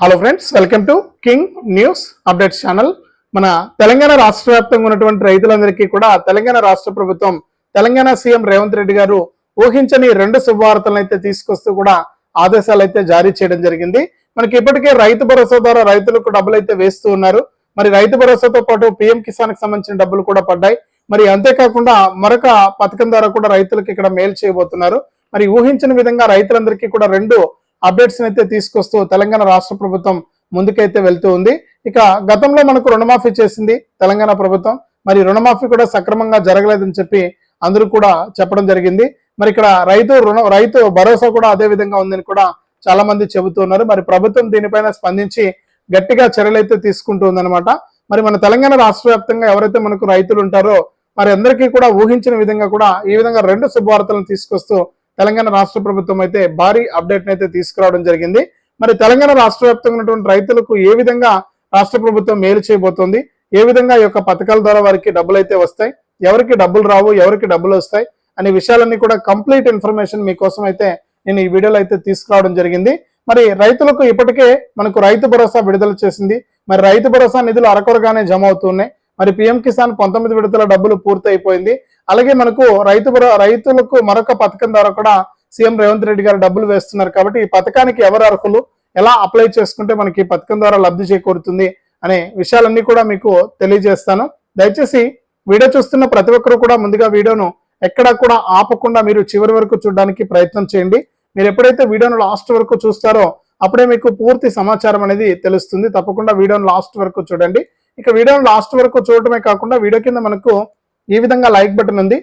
Hello friends, welcome to king news updates channel. మన తెలంగాణ రాష్ట్ర వ్యాప్తంగా ఉన్నటువంటి రైతులందరికీ కూడా తెలంగాణ రాష్ట్ర ప్రభుత్వం, తెలంగాణ సీఎం రేవంత్ రెడ్డి గారు ఊహించని 2 శుభవార్తలను అయితే తీసుకొస్తూ కూడా ఆదేశాలు అయితే జారీ చేయడం జరిగింది. మనకి ఇప్పటికే రైతు భరోసా ద్వారా రైతులకు డబ్బులు అయితే వేస్తూ ఉన్నారు. మరి రైతు భరోసాతో పాటు పీఎం కిసాన్ కి సంబంధించిన డబ్బులు కూడా పడ్డాయి. మరి అంతేకాకుండా మరొక పథకం ద్వారా కూడా రైతులకు ఇక్కడ మేలు చేయబోతున్నారు. మరి ఊహించిన విధంగా రైతులందరికీ కూడా 2 అప్డేట్స్ అయితే తీసుకొస్తూ తెలంగాణ రాష్ట్ర ప్రభుత్వం ముందుకైతే వెళ్తూ ఉంది. ఇక గతంలో మనకు రుణమాఫీ చేసింది తెలంగాణ ప్రభుత్వం. మరి రుణమాఫీ కూడా సక్రమంగా జరగలేదని చెప్పి అందరూ కూడా చెప్పడం జరిగింది. మరి ఇక్కడ రైతు భరోసా కూడా అదే విధంగా ఉందని కూడా చాలా మంది చెబుతున్నారు. మరి ప్రభుత్వం దీనిపైన స్పందించి గట్టిగా చర్యలైతే తీసుకుంటూ ఉందన్నమాట. మరి మన తెలంగాణ రాష్ట్ర వ్యాప్తంగా ఎవరైతే మనకు రైతులు ఉంటారో మరి అందరికీ కూడా ఊహించిన విధంగా కూడా ఈ విధంగా 2 శుభవార్తలను తీసుకొస్తూ తెలంగాణ రాష్ట్ర ప్రభుత్వం అయితే భారీ అప్డేట్ అయితే తీసుకురావడం జరిగింది. మరి తెలంగాణ రాష్ట్ర వ్యాప్తంగా ఉన్నటువంటి రైతులకు ఏ విధంగా రాష్ట్ర ప్రభుత్వం మేలు చేయబోతోంది, ఏ విధంగా ఈ యొక్క పథకాల ద్వారా వారికి డబ్బులు అయితే వస్తాయి, ఎవరికి డబ్బులు రావు, ఎవరికి డబ్బులు వస్తాయి అనే విషయాలన్నీ కూడా కంప్లీట్ ఇన్ఫర్మేషన్ మీకోసం అయితే నేను ఈ వీడియోలో అయితే తీసుకురావడం జరిగింది. మరి రైతులకు ఇప్పటికే మనకు రైతు భరోసా విడుదల చేసింది. మరి రైతు భరోసా నిధులు అరకొరగానే జమ అవుతున్నాయి. మరి పీఎం కిసాన్ 19 విడతల డబ్బులు పూర్తి అయిపోయింది. అలాగే మనకు రైతులకు మరొక పథకం ద్వారా కూడా సీఎం రేవంత్ రెడ్డి గారు డబ్బులు వేస్తున్నారు. కాబట్టి ఈ పథకానికి ఎవరు అర్హులు, ఎలా అప్లై చేసుకుంటే మనకి పథకం ద్వారా లబ్ధి చేకూరుతుంది అనే విషయాలన్నీ కూడా మీకు తెలియజేస్తాను. దయచేసి వీడియో చూస్తున్న ప్రతి ఒక్కరు కూడా ముందుగా వీడియోను ఎక్కడా కూడా ఆపకుండా మీరు చివరి వరకు చూడడానికి ప్రయత్నం చేయండి. మీరు ఎప్పుడైతే వీడియోను లాస్ట్ వరకు చూస్తారో అప్పుడే మీకు పూర్తి సమాచారం అనేది తెలుస్తుంది. తప్పకుండా వీడియోను లాస్ట్ వరకు చూడండి. ఇక వీడియోను లాస్ట్ వరకు చూడటమే కాకుండా వీడియో కింద మనకు ఈ విధంగా లైక్ బటన్ ఉంది,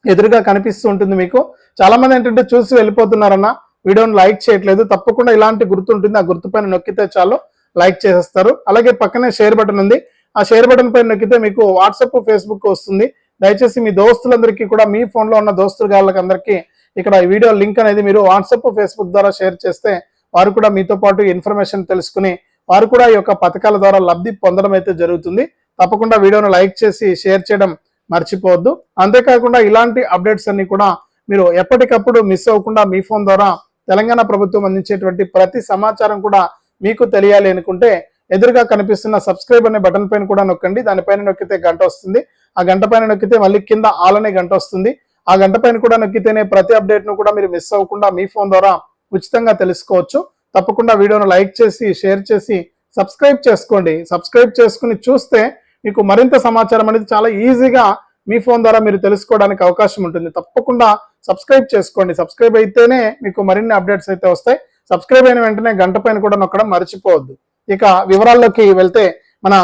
ఎదురుగా కనిపిస్తూ ఉంటుంది. మీకు చాలా మంది ఏంటంటే చూసి వెళ్ళిపోతున్నారన్న, వీడియోను లైక్ చేయట్లేదు. తప్పకుండా ఇలాంటి గుర్తు ఉంటుంది, ఆ గుర్తు పైన నొక్కితే చాలు లైక్ చేసేస్తారు. అలాగే పక్కనే షేర్ బటన్ ఉంది, ఆ షేర్ బటన్ పైన నొక్కితే మీకు వాట్సాప్, ఫేస్బుక్ వస్తుంది. దయచేసి మీ దోస్తులందరికీ కూడా, మీ ఫోన్లో ఉన్న దోస్తులు అందరికీ ఇక్కడ ఈ వీడియో లింక్ అనేది మీరు వాట్సాప్, ఫేస్బుక్ ద్వారా షేర్ చేస్తే వారు కూడా మీతో పాటు ఇన్ఫర్మేషన్ తెలుసుకుని వారు కూడా ఈ యొక్క పథకాల ద్వారా లబ్ధి పొందడం అయితే జరుగుతుంది. తప్పకుండా వీడియోను లైక్ చేసి షేర్ చేయడం మర్చిపోవద్దు. అంతేకాకుండా ఇలాంటి అప్డేట్స్ అన్ని కూడా మీరు ఎప్పటికప్పుడు మిస్ అవ్వకుండా మీ ఫోన్ ద్వారా తెలంగాణ ప్రభుత్వం అందించేటువంటి ప్రతి సమాచారం కూడా మీకు తెలియాలి అనుకుంటే ఎదురుగా కనిపిస్తున్న సబ్స్క్రైబ్ అనే బటన్ పైన కూడా నొక్కండి. దానిపైన నొక్కితే గంట వస్తుంది. ఆ గంట పైన నొక్కితే మళ్ళీ కింద ఆల్ అనే గంట వస్తుంది. ఆ గంట పైన కూడా నొక్కితేనే ప్రతి అప్డేట్ ను కూడా మీరు మిస్ అవ్వకుండా మీ ఫోన్ ద్వారా ఉచితంగా తెలుసుకోవచ్చు. తప్పకుండా వీడియోను లైక్ చేసి షేర్ చేసి సబ్స్క్రైబ్ చేసుకోండి. సబ్స్క్రైబ్ చేసుకుని చూస్తే మీకు మరింత సమాచారం అనేది చాలా ఈజీగా మీ ఫోన్ ద్వారా మీరు తెలుసుకోవడానికి అవకాశం ఉంటుంది. తప్పకుండా సబ్స్క్రైబ్ చేసుకోండి. సబ్స్క్రైబ్ అయితేనే మీకు మరిన్ని అప్డేట్స్ అయితే వస్తాయి. సబ్స్క్రైబ్ అయిన వెంటనే గంట పైన కూడా నొక్కడం మర్చిపోవద్దు. ఇక వివరాల్లోకి వెళ్తే మన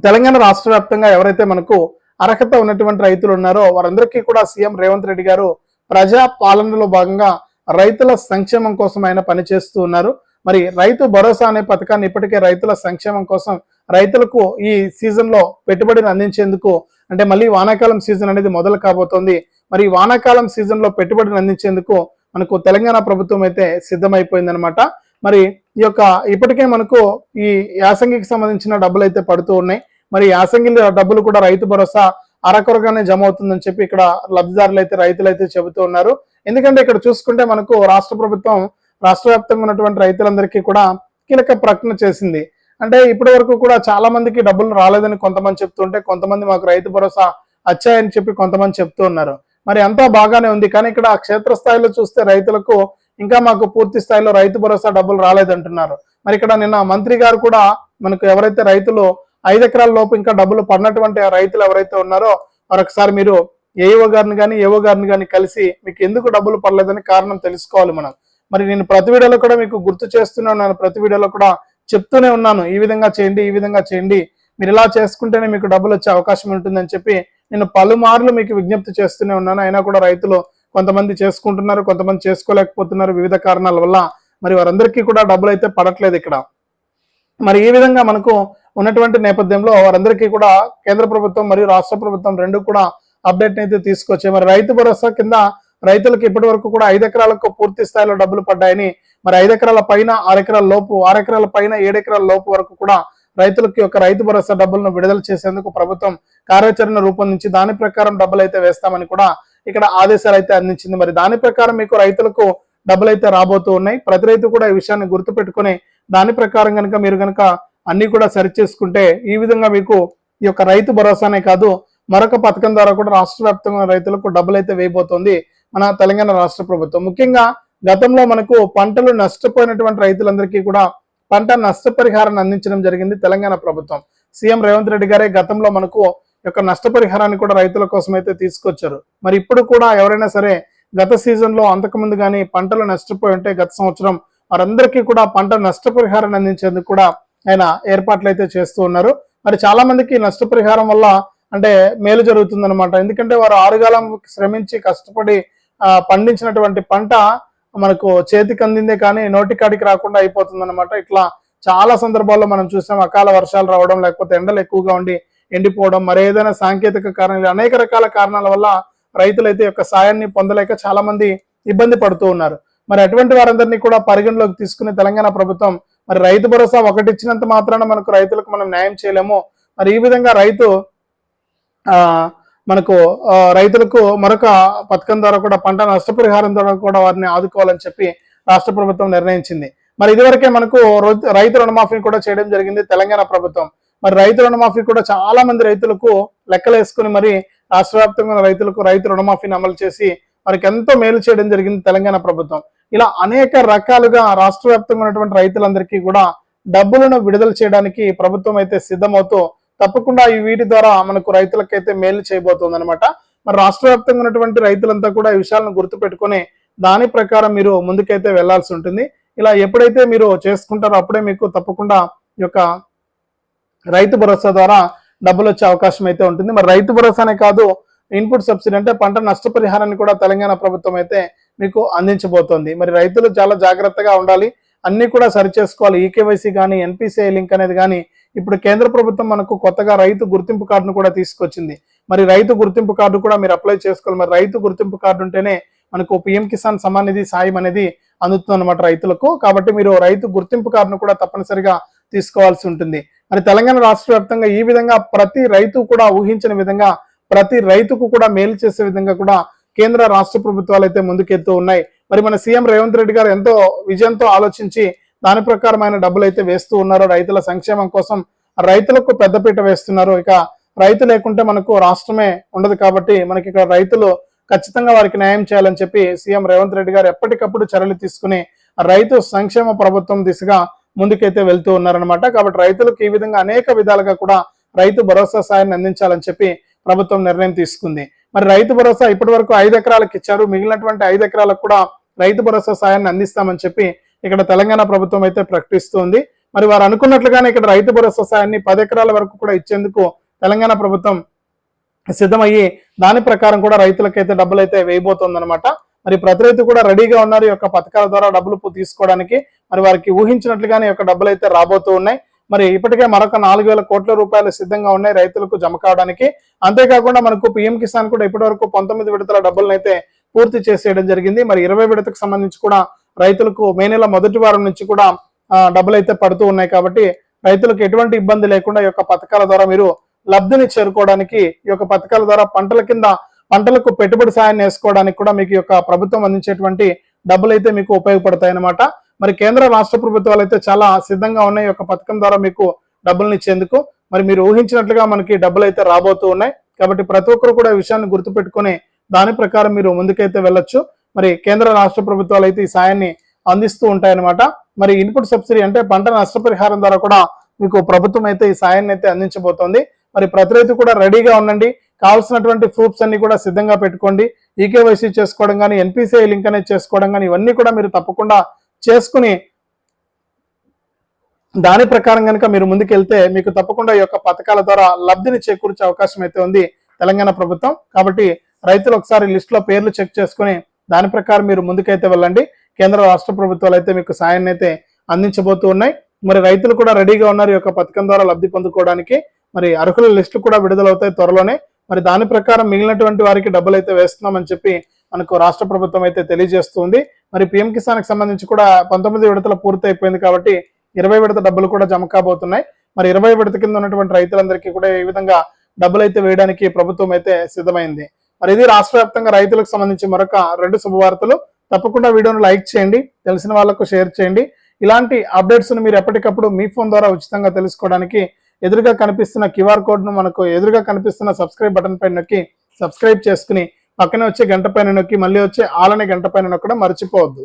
తెలంగాణ రాష్ట్ర వ్యాప్తంగా ఎవరైతే మనకు అర్హత ఉన్నటువంటి రైతులు ఉన్నారో వారందరికీ కూడా సీఎం రేవంత్ రెడ్డి గారు ప్రజా పాలనలో భాగంగా రైతుల సంక్షేమం కోసం ఆయన పనిచేస్తూ ఉన్నారు. మరి రైతు భరోసా అనే పథకాన్ని ఇప్పటికే రైతుల సంక్షేమం కోసం రైతులకు ఈ సీజన్ లో పెట్టుబడిని అందించేందుకు, అంటే మళ్ళీ వానాకాలం సీజన్ అనేది మొదలు కాబోతోంది. మరి వానాకాలం సీజన్ లో పెట్టుబడిని అందించేందుకు మనకు తెలంగాణ ప్రభుత్వం అయితే సిద్ధమైపోయిందనమాట. మరి ఈ యొక్క ఇప్పటికే మనకు ఈ యాసంగికి సంబంధించిన డబ్బులు అయితే పడుతూ ఉన్నాయి. మరి యాసంగి డబ్బులు కూడా రైతు భరోసా అరకొరగానే జమ అవుతుందని చెప్పి ఇక్కడ రైతులైతే చెబుతూ ఉన్నారు. ఎందుకంటే ఇక్కడ చూసుకుంటే మనకు రాష్ట్ర ప్రభుత్వం రాష్ట్ర వ్యాప్తంగా ఉన్నటువంటి రైతులందరికీ కూడా కీలక ప్రకటన చేసింది. అంటే ఇప్పటి వరకు కూడా చాలా మందికి డబ్బులు రాలేదని కొంతమంది చెప్తుంటే, కొంతమంది మాకు రైతు భరోసా వచ్చాయని చెప్పి కొంతమంది చెప్తూ ఉన్నారు. మరి అంతా బాగానే ఉంది, కానీ ఇక్కడ క్షేత్రస్థాయిలో చూస్తే రైతులకు ఇంకా మాకు పూర్తి స్థాయిలో రైతు భరోసా డబ్బులు రాలేదంటున్నారు. మరి ఇక్కడ నిన్న మంత్రి గారు కూడా మనకు ఎవరైతే రైతులు 5 ఎకరాల లోపు ఇంకా డబ్బులు పడినటువంటి రైతులు ఎవరైతే ఉన్నారో మరొకసారి మీరు ఏఓ గారిని కానీ కలిసి మీకు ఎందుకు డబ్బులు పడలేదని కారణం తెలుసుకోవాలి మనం. మరి నేను ప్రతి వీడియోలో కూడా మీకు గుర్తు చేస్తూనే ఉన్నాను, ప్రతి వీడియోలో కూడా చెప్తూనే ఉన్నాను, ఈ విధంగా చేయండి, మీరు ఇలా చేసుకుంటేనే మీకు డబ్బులు వచ్చే అవకాశం ఉంటుందని చెప్పి నేను పలుమార్లు మీకు విజ్ఞప్తి చేస్తూనే ఉన్నాను. అయినా కూడా రైతులు కొంతమంది చేసుకుంటున్నారు, కొంతమంది చేసుకోలేకపోతున్నారు వివిధ కారణాల వల్ల. మరి వారందరికీ కూడా డబ్బులు అయితే పడట్లేదు ఇక్కడ. మరి ఈ విధంగా మనకు ఉన్నటువంటి నేపథ్యంలో వారందరికీ కూడా కేంద్ర ప్రభుత్వం మరియు రాష్ట్ర ప్రభుత్వం 2 కూడా అప్డేట్ అయితే తీసుకొచ్చాయి. మరి రైతు భరోసా కింద రైతులకు ఇప్పటి వరకు కూడా 5 ఎకరాలకు పూర్తి స్థాయిలో డబ్బులు పడ్డాయని, మరి 5 ఎకరాల పైన 6 ఎకరాల లోపు, 6 ఎకరాల పైన 7 ఎకరాల లోపు వరకు కూడా రైతులకి ఒక రైతు భరోసా డబ్బులను విడుదల చేసేందుకు ప్రభుత్వం కార్యాచరణ రూపొందించి దాని ప్రకారం డబ్బులు అయితే వేస్తామని కూడా ఇక్కడ ఆదేశాలు అయితే అందించింది. మరి దాని ప్రకారం మీకు రైతులకు డబ్బులు అయితే రాబోతూ ఉన్నాయి. ప్రతి రైతు కూడా ఈ విషయాన్ని గుర్తుపెట్టుకుని దాని ప్రకారం కనుక మీరు కనుక అన్ని కూడా సరి చేసుకుంటే ఈ విధంగా మీకు ఈ యొక్క రైతు భరోసానే కాదు మరొక పథకం ద్వారా కూడా రాష్ట్ర వ్యాప్తంగా రైతులకు డబ్బులు అయితే వేయబోతోంది మన తెలంగాణ రాష్ట్ర ప్రభుత్వం. ముఖ్యంగా గతంలో మనకు పంటలు నష్టపోయినటువంటి రైతులందరికీ కూడా పంట నష్టపరిహారాన్ని అందించడం జరిగింది తెలంగాణ ప్రభుత్వం. సీఎం రేవంత్ రెడ్డి గారే గతంలో మనకు యొక్క నష్టపరిహారాన్ని కూడా రైతుల కోసం అయితే తీసుకొచ్చారు. మరి ఇప్పుడు కూడా ఎవరైనా సరే గత సీజన్ లో అంతకుముందు కానీ పంటలు నష్టపోయి ఉంటే గత సంవత్సరం వారందరికీ కూడా పంట నష్టపరిహారాన్ని అందించేందుకు కూడా ఆయన ఏర్పాట్లు అయితే చేస్తూ ఉన్నారు. మరి చాలా మందికి నష్టపరిహారం వల్ల అంటే మేలు జరుగుతుందన్నమాట. ఎందుకంటే వారు ఆరుగాలం శ్రమించి కష్టపడి పండించినటువంటి పంట మనకు చేతికి అందిందే కానీ నోటికాడికి రాకుండా అయిపోతుంది అనమాట. ఇట్లా చాలా సందర్భాల్లో మనం చూసాం. అకాల వర్షాలు రావడం, లేకపోతే ఎండలు ఎక్కువగా ఉండి ఎండిపోవడం, మరి ఏదైనా సాంకేతిక కారణాలు, అనేక రకాల కారణాల వల్ల రైతులైతే యొక్క సాయాన్ని పొందలేక చాలా మంది ఇబ్బంది పడుతూ ఉన్నారు. మరి అటువంటి వారందరినీ కూడా పరిగణలోకి తీసుకుని తెలంగాణ ప్రభుత్వం మరి రైతు భరోసా ఒకటి ఇచ్చినంత మాత్రాన మనకు రైతులకు మనం న్యాయం చేయలేము. మరి ఈ విధంగా మనకు రైతులకు మరొక పథకం ద్వారా కూడా పంట నష్టపరిహారం ద్వారా కూడా వారిని ఆదుకోవాలని చెప్పి రాష్ట్ర ప్రభుత్వం నిర్ణయించింది. మరి ఇదివరకే మనకు రైతు రుణమాఫీ కూడా చేయడం జరిగింది తెలంగాణ ప్రభుత్వం. మరి రైతు రుణమాఫీ కూడా చాలా మంది రైతులకు లెక్కలేసుకుని మరి రాష్ట్ర వ్యాప్తంగా రైతులకు రైతు రుణమాఫీని అమలు చేసి వారికి ఎంతో మేలు చేయడం జరిగింది తెలంగాణ ప్రభుత్వం. ఇలా అనేక రకాలుగా రాష్ట్ర వ్యాప్తంగా ఉన్నటువంటి రైతులందరికీ కూడా డబ్బులను విడుదల చేయడానికి ప్రభుత్వం అయితే సిద్ధమవుతూ తప్పకుండా ఈ వీటి ద్వారా మనకు రైతులకైతే మేలు చేయబోతుంది అనమాట. మరి రాష్ట్ర వ్యాప్తంగా ఉన్నటువంటి రైతులంతా కూడా ఈ విషయాలను గుర్తుపెట్టుకుని దాని ప్రకారం మీరు ముందుకైతే వెళ్లాల్సి ఉంటుంది. ఇలా ఎప్పుడైతే మీరు చేసుకుంటారో అప్పుడే మీకు తప్పకుండా ఈ యొక్క రైతు భరోసా ద్వారా డబ్బులు వచ్చే అవకాశం అయితే ఉంటుంది. మరి రైతు భరోసానే కాదు, ఇన్పుట్ సబ్సిడీ అంటే పంట నష్టపరిహారాన్ని కూడా తెలంగాణ ప్రభుత్వం అయితే మీకు అందించబోతోంది. మరి రైతులు చాలా జాగ్రత్తగా ఉండాలి, అన్ని కూడా సరి చేసుకోవాలి. ఈకేవైసీ కానీ ఎన్పిసిఐ లింక్ అనేది కానీ ఇప్పుడు కేంద్ర ప్రభుత్వం మనకు కొత్తగా రైతు గుర్తింపు కార్డును కూడా తీసుకొచ్చింది. మరి రైతు గుర్తింపు కార్డు కూడా మీరు అప్లై చేసుకోవాలి. మరి రైతు గుర్తింపు కార్డు ఉంటేనే మనకు పిఎం కిసాన్ సమ్మాన్ నిధి సాయం అనేది అందుతుంది అనమాట రైతులకు. కాబట్టి మీరు రైతు గుర్తింపు కార్డును కూడా తప్పనిసరిగా తీసుకోవాల్సి ఉంటుంది. మరి తెలంగాణ రాష్ట్ర వ్యాప్తంగా ఈ విధంగా ప్రతి రైతు కూడా ఊహించిన విధంగా ప్రతి రైతుకు కూడా మేలు చేసే విధంగా కూడా కేంద్ర రాష్ట్ర ప్రభుత్వాలు అయితే ముందుకెళ్తూ ఉన్నాయి. మరి మన సీఎం రేవంత్ రెడ్డి గారు ఎంతో విజయంతో ఆలోచించి దాని ప్రకారమైన డబ్బులు అయితే వేస్తూ ఉన్నారు. రైతుల సంక్షేమం కోసం రైతులకు పెద్దపీట వేస్తున్నారు. ఇక రైతు లేకుంటే మనకు రాష్ట్రమే ఉండదు. కాబట్టి మనకి ఇక్కడ రైతులు ఖచ్చితంగా వారికి న్యాయం చేయాలని చెప్పి సీఎం రేవంత్ రెడ్డి గారు ఎప్పటికప్పుడు చర్యలు తీసుకుని రైతు సంక్షేమ ప్రభుత్వం దిశగా ముందుకైతే వెళ్తూ ఉన్నారనమాట. కాబట్టి రైతులకు ఈ విధంగా అనేక విధాలుగా కూడా రైతు భరోసా సాయాన్ని అందించాలని చెప్పి ప్రభుత్వం నిర్ణయం తీసుకుంది. మరి రైతు భరోసా ఇప్పటి వరకు 5 ఎకరాలకు ఇచ్చారు. మిగిలినటువంటి 5 ఎకరాలకు కూడా రైతు భరోసా సాయాన్ని అందిస్తామని చెప్పి ఇక్కడ తెలంగాణ ప్రభుత్వం అయితే ప్రకటిస్తుంది. మరి వారు అనుకున్నట్లుగానే ఇక్కడ రైతు భరోసా సాయాన్ని 10 ఎకరాల వరకు కూడా ఇచ్చేందుకు తెలంగాణ ప్రభుత్వం సిద్ధమయ్యి దాని ప్రకారం కూడా రైతులకైతే డబ్బులు అయితే వేయబోతోంది అనమాట. మరి ప్రతి రైతు కూడా రెడీగా ఉన్నారు ఈ యొక్క పథకాల ద్వారా డబ్బులు తీసుకోవడానికి. మరి వారికి ఊహించినట్లుగానే ఈ యొక్క డబ్బులు అయితే రాబోతూ ఉన్నాయి. మరి ఇప్పటికే మరొక 4,000 కోట్ల రూపాయలు సిద్ధంగా ఉన్నాయి రైతులకు జమ కావడానికి. అంతేకాకుండా మనకు పిఎం కిసాన్ కూడా ఇప్పటి వరకు 19 విడతల డబ్బులను అయితే పూర్తి చేసేయడం జరిగింది. మరి 20 విడతకు సంబంధించి కూడా రైతులకు మే నెల మొదటి వారం నుంచి కూడా డబ్బులు అయితే పడుతూ ఉన్నాయి. కాబట్టి రైతులకు ఎటువంటి ఇబ్బంది లేకుండా ఈ యొక్క పథకాల ద్వారా మీరు లబ్ధిని చేరుకోవడానికి ఈ యొక్క పథకాల ద్వారా పంటలకు పెట్టుబడి సాయాన్ని వేసుకోవడానికి కూడా మీకు యొక్క ప్రభుత్వం అందించేటువంటి డబ్బులు అయితే మీకు ఉపయోగపడతాయి అన్నమాట. మరి కేంద్ర రాష్ట్ర ప్రభుత్వాలు అయితే చాలా సిద్ధంగా ఉన్నాయి ఈ యొక్క పథకం ద్వారా మీకు డబ్బులను ఇచ్చేందుకు. మరి మీరు ఊహించినట్లుగా మనకి డబ్బులు అయితే రాబోతూ ఉన్నాయి. కాబట్టి ప్రతి ఒక్కరు కూడా ఈ విషయాన్ని గుర్తుపెట్టుకుని దాని ప్రకారం మీరు ముందుకైతే వెళ్ళొచ్చు. మరి కేంద్ర రాష్ట్ర ప్రభుత్వాలు అయితే ఈ సాయాన్ని అందిస్తూ ఉంటాయన్నమాట. మరి ఇన్పుట్ సబ్సిడీ అంటే పంట నష్టపరిహారం ద్వారా కూడా మీకు ప్రభుత్వం అయితే ఈ సాయాన్ని అయితే అందించబోతోంది. మరి ప్రతి రైతు కూడా రెడీగా ఉండండి. కావాల్సినటువంటి ప్రూఫ్స్ అన్ని కూడా సిద్ధంగా పెట్టుకోండి. ఈకేవైసీ చేసుకోవడం కానీ ఎన్పిసిఐ లింక్ అనేది చేసుకోవడం కానీ ఇవన్నీ కూడా మీరు తప్పకుండా చేసుకుని దాని ప్రకారం కనుక మీరు ముందుకెళ్తే మీకు తప్పకుండా ఈ యొక్క పథకాల ద్వారా లబ్ధిని చేకూర్చే అవకాశం అయితే ఉంది తెలంగాణ ప్రభుత్వం. కాబట్టి రైతులు ఒకసారి లిస్ట్ లో పేర్లు చెక్ చేసుకుని దాని ప్రకారం మీరు ముందుకైతే వెళ్ళండి. కేంద్ర రాష్ట్ర ప్రభుత్వాలు అయితే మీకు సాయాన్ని అయితే అందించబోతూ ఉన్నాయి. మరి రైతులు కూడా రెడీగా ఉన్నారు ఈ యొక్క పథకం ద్వారా లబ్ధి పొందుకోవడానికి. మరి అర్హుల లిస్టు కూడా విడుదలవుతాయి త్వరలోనే. మరి దాని ప్రకారం మిగిలినటువంటి వారికి డబ్బులు అయితే వేస్తున్నామని చెప్పి మనకు రాష్ట్ర ప్రభుత్వం అయితే తెలియజేస్తుంది. మరి పిఎం కిసాన్కి సంబంధించి కూడా 19 విడతలు పూర్తి అయిపోయింది. కాబట్టి 20 విడత డబ్బులు కూడా జమ కాబోతున్నాయి. మరి 20 విడత కింద ఉన్నటువంటి రైతులందరికీ కూడా ఈ విధంగా డబ్బులు అయితే వేయడానికి ప్రభుత్వం అయితే సిద్ధమైంది. మరి ఇది రాష్ట్ర వ్యాప్తంగా రైతులకు సంబంధించి మరొక 2 శుభవార్తలు. తప్పకుండా వీడియోను లైక్ చేయండి, తెలిసిన వాళ్ళకు షేర్ చేయండి. ఇలాంటి అప్డేట్స్ను మీరు ఎప్పటికప్పుడు మీ ఫోన్ ద్వారా ఉచితంగా తెలుసుకోవడానికి ఎదురుగా కనిపిస్తున్న క్యూఆర్ కోడ్ను మనకు ఎదురుగా కనిపిస్తున్న సబ్స్క్రైబ్ బటన్ పైన నొక్కి సబ్స్క్రైబ్ చేసుకుని పక్కనే వచ్చే గంట పైన నొక్కి మళ్ళీ వచ్చే ఆల్ అనే గంట పైన నొక్కడం మర్చిపోవద్దు.